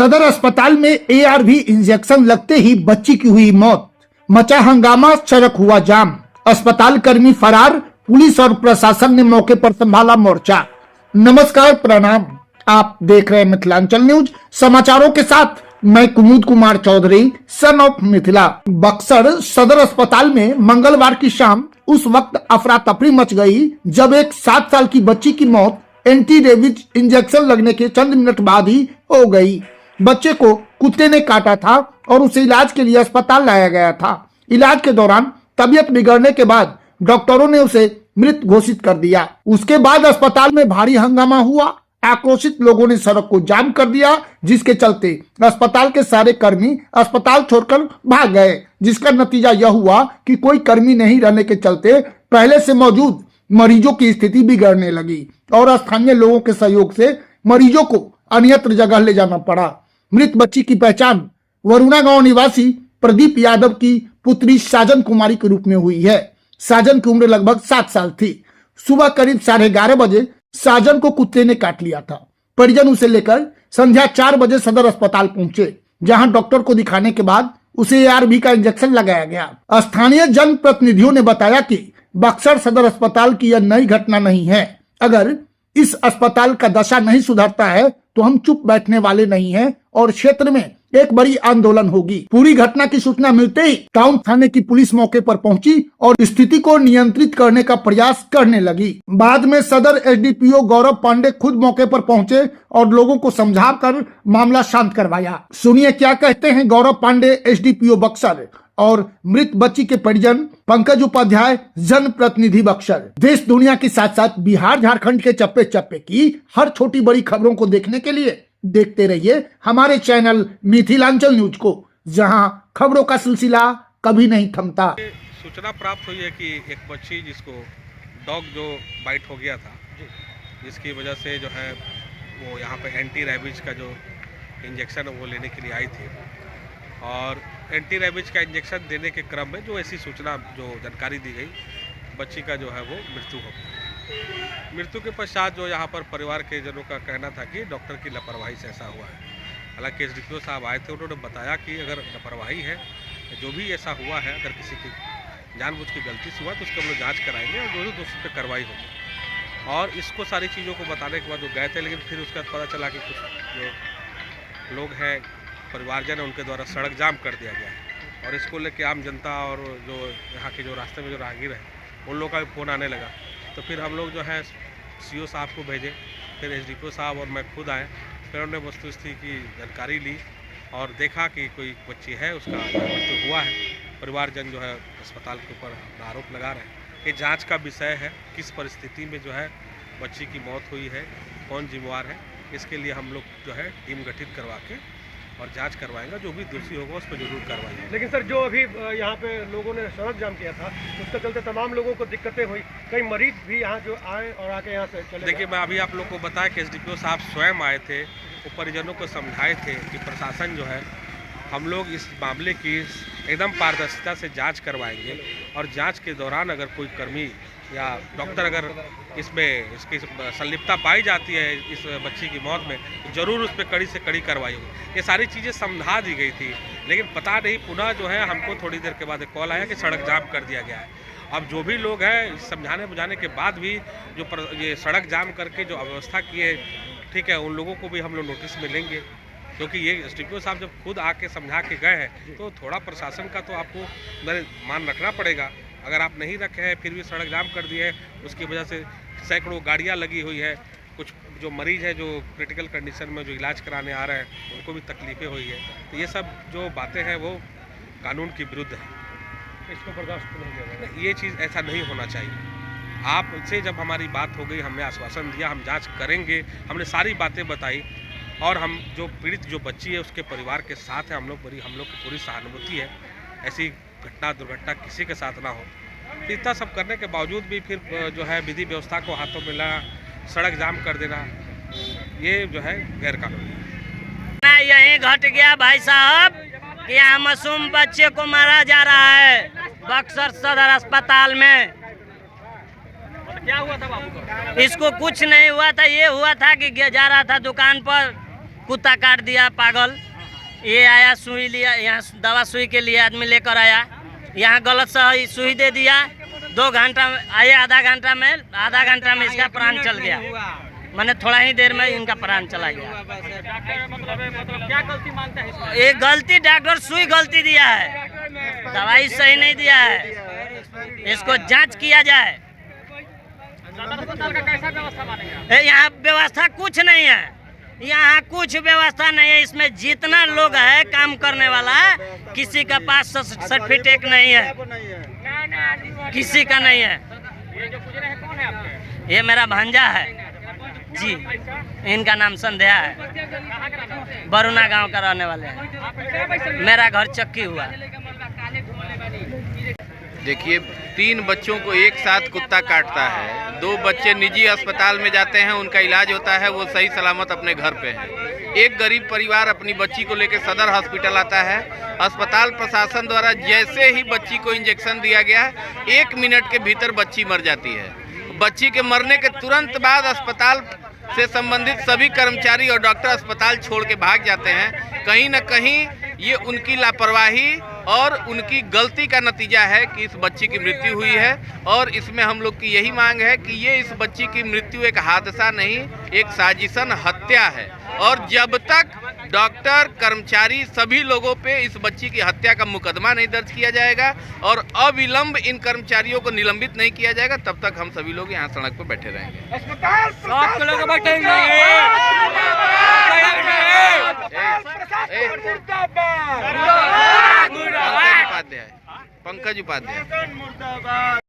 सदर अस्पताल में एआरवी इंजेक्शन लगते ही बच्ची की हुई मौत, मचा हंगामा, सड़क हुआ जाम, अस्पताल कर्मी फरार, पुलिस और प्रशासन ने मौके पर संभाला मोर्चा। नमस्कार, प्रणाम, आप देख रहे हैं मिथिलांचल न्यूज। समाचारों के साथ मैं कुमुद कुमार चौधरी, सन ऑफ मिथिला। बक्सर सदर अस्पताल में मंगलवार की शाम उस वक्त अफरा तफरी मच गई जब एक 7 साल की बच्ची की मौत एंटी रेबीज इंजेक्शन लगने के चंद मिनट बाद ही हो गई। बच्चे को कुत्ते ने काटा था और उसे इलाज के लिए अस्पताल लाया गया था। इलाज के दौरान तबीयत बिगड़ने के बाद डॉक्टरों ने उसे मृत घोषित कर दिया। उसके बाद अस्पताल में भारी हंगामा हुआ। आक्रोशित लोगों ने सड़क को जाम कर दिया, जिसके चलते अस्पताल के सारे कर्मी अस्पताल छोड़कर भाग गए, जिसका नतीजा यह हुआ कि कोई कर्मी नहीं रहने के चलते पहले से मौजूद मरीजों की स्थिति बिगड़ने लगी और स्थानीय लोगों के सहयोग से मरीजों को अन्यत्र जगह ले जाना पड़ा। मृत बच्ची की पहचान वरुणा गांव निवासी प्रदीप यादव की पुत्री साजन कुमारी के रूप में हुई है। साजन की उम्र लगभग 7 साल थी। सुबह करीब 11:30 बजे साजन को कुत्ते ने काट लिया था। परिजन उसे लेकर संध्या 4 बजे सदर अस्पताल पहुंचे, जहां डॉक्टर को दिखाने के बाद उसे एआरवी का इंजेक्शन लगाया गया। स्थानीय जनप्रतिनिधियों ने बताया कि बक्सर सदर अस्पताल की यह नई घटना नहीं है। अगर इस अस्पताल का दशा नहीं सुधरता है तो हम चुप बैठने वाले नहीं हैं और क्षेत्र में एक बड़ी आंदोलन होगी। पूरी घटना की सूचना मिलते ही टाउन थाने की पुलिस मौके पर पहुंची और स्थिति को नियंत्रित करने का प्रयास करने लगी। बाद में सदर एसडीपीओ गौरव पांडे खुद मौके पर पहुंचे और लोगों को समझाकर मामला शांत करवाया। सुनिए क्या कहते हैं गौरव पांडे, एसडीपीओ बक्सर, और मृत बच्ची के परिजन पंकज उपाध्याय, जन प्रतिनिधि बक्सर। देश दुनिया के साथ साथ बिहार झारखंड के चप्पे चप्पे की हर छोटी बड़ी खबरों को देखने के लिए देखते रहिए हमारे चैनल मिथिलांचल न्यूज को, जहां खबरों का सिलसिला कभी नहीं थमता। सूचना प्राप्त हुई है कि एक बच्ची जिसको डॉग जो बाइट हो गया था, जिसकी वजह से जो है वो यहाँ पे एंटी रेबीज का जो इंजेक्शन वो लेने के लिए आई थी और एंटी रेबीज का इंजेक्शन देने के क्रम में जो ऐसी सूचना जो जानकारी दी गई, बच्ची का जो है वो मृत्यु हो गई। मृत्यु के पश्चात जो यहाँ पर परिवार के जनों का कहना था कि डॉक्टर की लापरवाही से ऐसा हुआ है। हालांकि एसडीपीओ साहब आए थे, उन्होंने बताया कि अगर लापरवाही है, जो भी ऐसा हुआ है, अगर किसी की जानबूझ की गलती से हुआ तो उसको हम लोग जाँच कराएंगे और जो दोषी पर कार्रवाई होगी। और इसको सारी चीज़ों को बताने के बाद वो गए थे, लेकिन फिर उसके बाद पता चला कि कुछ जो लोग हैं, परिवारजन है, उनके द्वारा सड़क जाम कर दिया गया है और इसको लेके आम जनता और जो यहाँ के जो रास्ते में जो राहगीर हैं उन लोगों का भी फ़ोन आने लगा। तो फिर हम लोग जो है सीओ साहब को भेजे, फिर एसडीपीओ साहब और मैं खुद आए, फिर उन्होंने वस्तुस्थिति की जानकारी ली और देखा कि कोई बच्ची है, उसका मृत्यु हुआ है। परिवारजन जो है अस्पताल के ऊपर अपना आरोप लगा रहे हैं। ये जाँच का विषय है, किस परिस्थिति में जो है बच्ची की मौत हुई है, कौन जिम्मेवार है, इसके लिए हम लोग जो है टीम गठित करवा के और जांच करवाएंगे। जो भी दोषी होगा उस पर जरूर कार्रवाई होगी। लेकिन सर, जो अभी यहाँ पे लोगों ने सड़क जाम किया था, उसके चलते तमाम लोगों को दिक्कतें हुई। कई मरीज भी यहाँ जो आए और आके यहाँ से चले। देखिए, मैं अभी आप लोग को बताया कि एसडीपीओ साहब स्वयं आए थे, वो परिजनों को समझाए थे कि प्रशासन जो है, हम लोग इस मामले की एकदम पारदर्शिता से जाँच करवाएंगे और जाँच के दौरान अगर कोई कर्मी या डॉक्टर अगर इसमें इसकी संलिप्तता पाई जाती है इस बच्ची की मौत में, तो ज़रूर उस पर कड़ी से कड़ी कार्रवाई होगी। ये सारी चीज़ें समझा दी गई थी, लेकिन पता नहीं पुनः जो है हमको थोड़ी देर के बाद एक कॉल आया कि सड़क जाम कर दिया गया है। अब जो भी लोग हैं, समझाने बुझाने के बाद भी जो ये सड़क जाम करके जो अव्यवस्था की है, ठीक है, उन लोगों को भी हम लोग नोटिस में लेंगे, क्योंकि ये एसडीपीओ साहब जब खुद आके समझा के गए हैं तो थोड़ा प्रशासन का तो आपको मान रखना पड़ेगा। अगर आप नहीं रखे हैं, फिर भी सड़क जाम कर दी है, उसकी वजह से सैकड़ों गाड़ियां लगी हुई है, कुछ जो मरीज है जो क्रिटिकल कंडीशन में जो इलाज कराने आ रहे हैं उनको भी तकलीफें हुई है। तो ये सब जो बातें हैं वो कानून की विरुद्ध है, इसको बर्दाश्त नहीं किया। ये चीज़ ऐसा नहीं होना चाहिए। आपसे जब हमारी बात हो गई, हमने आश्वासन दिया हम जाँच करेंगे, हमने सारी बातें बताई और हम जो पीड़ित जो बच्ची है उसके परिवार के साथ है, हम लोग की पूरी सहानुभूति है। ऐसी घटना दुर्घटना किसी के साथ ना हो। तो इतना सब करने के बावजूद भी फिर जो है विधि व्यवस्था को हाथों में लेना, सड़क जाम कर देना, ये जो है गैर कानूनी। यही घट गया भाई साहब कि यहाँ मासूम बच्चे को मारा जा रहा है बक्सर सदर अस्पताल में। क्या हुआ था बाबू को? इसको कुछ नहीं हुआ था, ये हुआ था कि जा रहा था दुकान पर कुत्ता काट दिया पागल। ये आया सुई लिया, यहाँ दवा सुई के लिए आदमी लेकर आया, यहाँ गलत से सुई दे दिया। 2 घंटा आए, आधा घंटा में इसका प्राण चल गया। मैंने थोड़ा ही देर में इनका प्राण चला गया। मतलब क्या गलती मानते हैं इसमें? ये गलती डॉक्टर सुई गलती दिया है, दवाई सही नहीं दिया है। इसको जांच किया जाए। सदर अस्पताल का कैसा व्यवस्था मानेंगे? यहाँ व्यवस्था कुछ नहीं है, यहाँ कुछ व्यवस्था नहीं है। इसमें जितना लोग है काम करने वाला, किसी का पास सर्टिफिकेट नहीं है, किसी का नहीं है। ये जो गुजरे हैं कौन है आपके? ये मेरा भांजा है जी, इनका नाम संध्या है, कहाँ का रहने वाले? बरुना गांव का रहने वाले हैं। मेरा घर चक्की हुआ। देखिए, 3 बच्चों को एक साथ कुत्ता काटता है। 2 बच्चे निजी अस्पताल में जाते हैं, उनका इलाज होता है, वो सही सलामत अपने घर पे है। एक गरीब परिवार अपनी बच्ची को लेकर सदर हॉस्पिटल आता है। अस्पताल प्रशासन द्वारा जैसे ही बच्ची को इंजेक्शन दिया गया, 1 मिनट के भीतर बच्ची मर जाती है। बच्ची के मरने के तुरंत बाद अस्पताल से संबंधित सभी कर्मचारी और डॉक्टर अस्पताल छोड़ के भाग जाते हैं। कहीं न कहीं ये उनकी लापरवाही और उनकी गलती का नतीजा है कि इस बच्ची की मृत्यु हुई है। और इसमें हम लोग की यही मांग है कि ये इस बच्ची की मृत्यु एक हादसा नहीं, एक साजिशन हत्या है। और जब तक डॉक्टर, कर्मचारी, सभी लोगों पे इस बच्ची की हत्या का मुकदमा नहीं दर्ज किया जाएगा और अविलंब इन कर्मचारियों को निलंबित नहीं किया जाएगा, तब तक हम सभी लोग यहाँ सड़क पर बैठे रहेंगे। पंकज उपाध्याय।